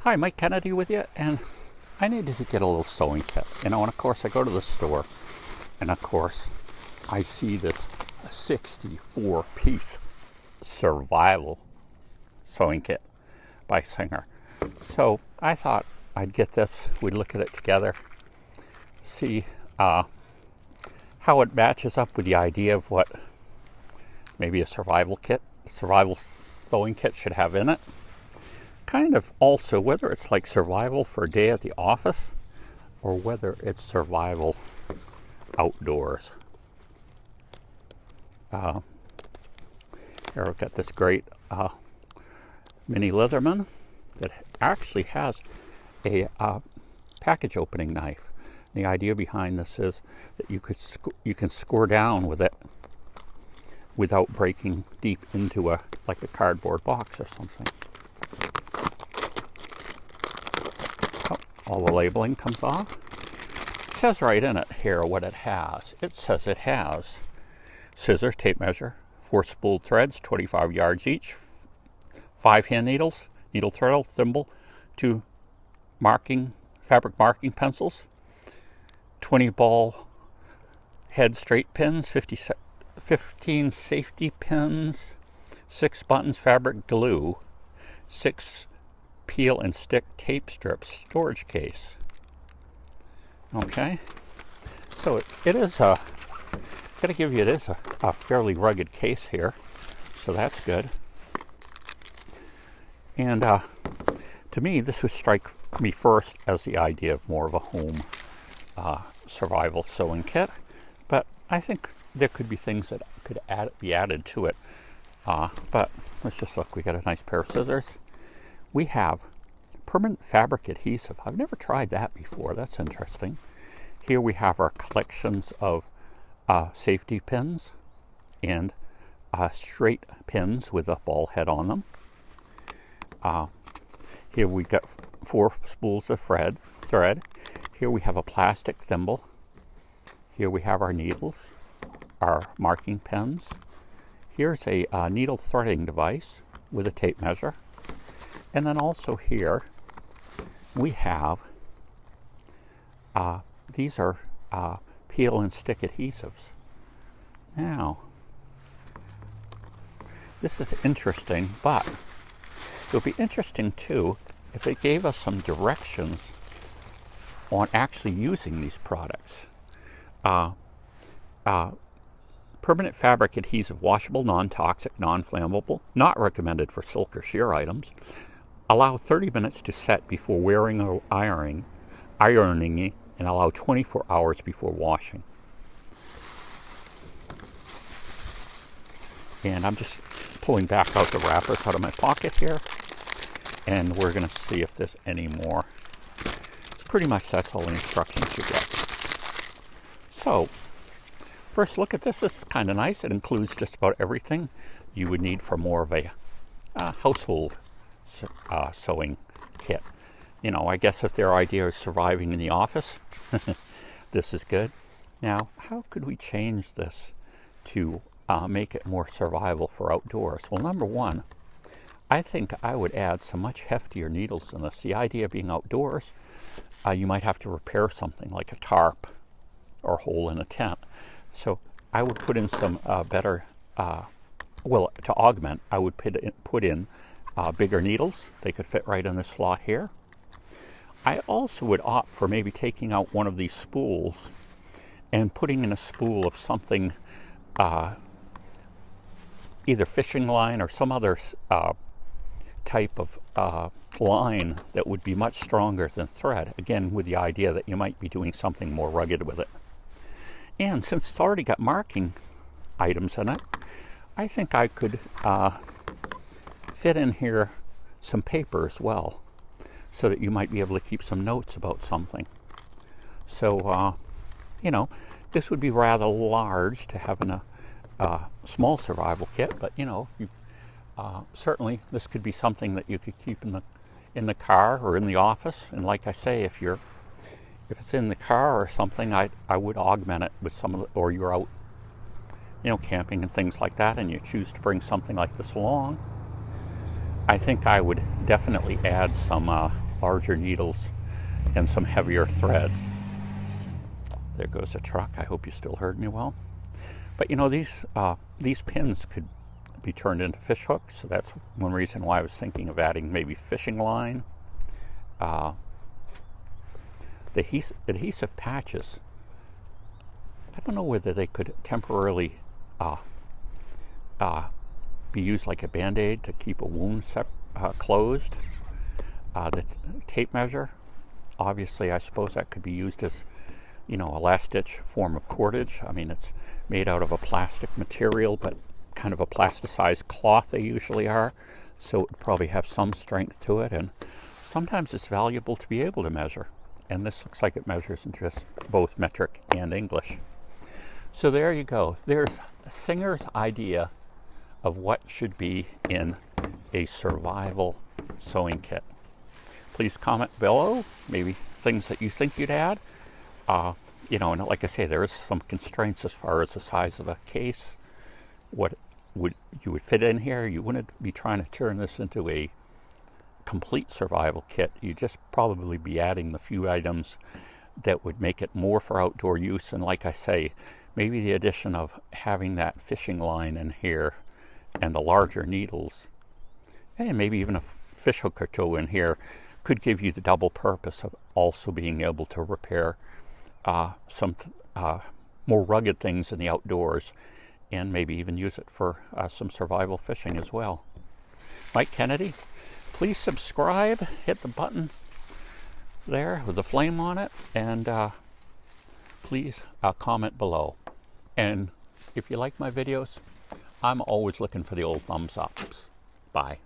Hi, Mike Kennedy with you, and I needed to get a little sewing kit. And of course I go to the store, and of course I see this 64-piece survival sewing kit by Singer. So I thought I'd get this, we'd look at it together, see how it matches up with the idea of what maybe a survival sewing kit should have in it. Kind of also whether it's like survival for a day at the office or whether it's survival outdoors. Here I've got this great mini Leatherman that actually has a package opening knife. The idea behind this is that you can score down with it without breaking deep into like a cardboard box or something. All the labeling comes off. It says right in it here what it has. It says it has scissors, tape measure, 4 spooled threads, 25 yards each, 5 hand needles, needle threadle, thimble, 2 fabric marking pencils, 20 ball head straight pins, 15 safety pins, 6 buttons, fabric glue, 6 peel and stick tape strips, storage case. Okay, so it is gotta give you, it is a fairly rugged case here, so that's good. And to me, this would strike me first as the idea of more of a home survival sewing kit, but I think there could be things that could be added to it. But let's just look. We got a nice pair of scissors. We have permanent fabric adhesive. I've never tried that before. That's interesting. Here we have our collections of safety pins and straight pins with a ball head on them. Here we got 4 spools of thread. Here we have a plastic thimble. Here we have our needles, our marking pens. Here's a needle threading device with a tape measure. And then also here we have, these are peel and stick adhesives. Now, this is interesting, but it would be interesting too if it gave us some directions on actually using these products. Permanent fabric adhesive, washable, non-toxic, non-flammable, not recommended for silk or sheer items. Allow 30 minutes to set before wearing or ironing, and allow 24 hours before washing. And I'm just pulling back out the wrappers out of my pocket here, and we're going to see if there's any more. Pretty much that's all the instructions you get. So, first look at this. This is kind of nice. It includes just about everything you would need for more of a household sewing kit. You know, I guess if their idea is surviving in the office, this is good. Now, how could we change this to make it more survival for outdoors? Well, number one, I think I would add some much heftier needles in this. The idea of being outdoors, you might have to repair something like a tarp or hole in a tent. So I would put in some better, well, to augment, I would put in bigger needles. They could fit right in this slot here. I also would opt for maybe taking out one of these spools and putting in a spool of something, either fishing line or some other type of line that would be much stronger than thread. Again, with the idea that you might be doing something more rugged with it. And since it's already got marking items in it, I think I could fit in here some paper as well, so that you might be able to keep some notes about something. So, you know, this would be rather large to have in a small survival kit, but you know, certainly this could be something that you could keep in the car or in the office. And like I say, if it's in the car or something, I would augment it with some of the, or you're out, you know, camping and things like that, and you choose to bring something like this along. I think I would definitely add some larger needles and some heavier threads. There goes a truck. I hope you still heard me well. But you know, these pins could be turned into fish hooks, so that's one reason why I was thinking of adding maybe fishing line. The adhesive patches, I don't know whether they could temporarily be used like a band-aid to keep a wound closed. The tape measure, obviously, I suppose that could be used as, you know, a last ditch form of cordage. I mean, it's made out of a plastic material, but kind of a plasticized cloth they usually are, so it would probably have some strength to it, and sometimes it's valuable to be able to measure, and this looks like it measures in just both metric and English. So there you go. There's Singer's idea of what should be in a survival sewing kit. Please comment below, maybe things that you think you'd add. You know, and like I say, there is some constraints as far as the size of the case. What you would fit in here. You wouldn't be trying to turn this into a complete survival kit. You'd just probably be adding the few items that would make it more for outdoor use. And like I say, maybe the addition of having that fishing line in here and the larger needles, and maybe even a fish hook or two in here, could give you the double purpose of also being able to repair some more rugged things in the outdoors, and maybe even use it for some survival fishing as well. Mike Kennedy, please subscribe, hit the button there with the flame on it, and please comment below. And if you like my videos, I'm always looking for the old thumbs ups. Bye.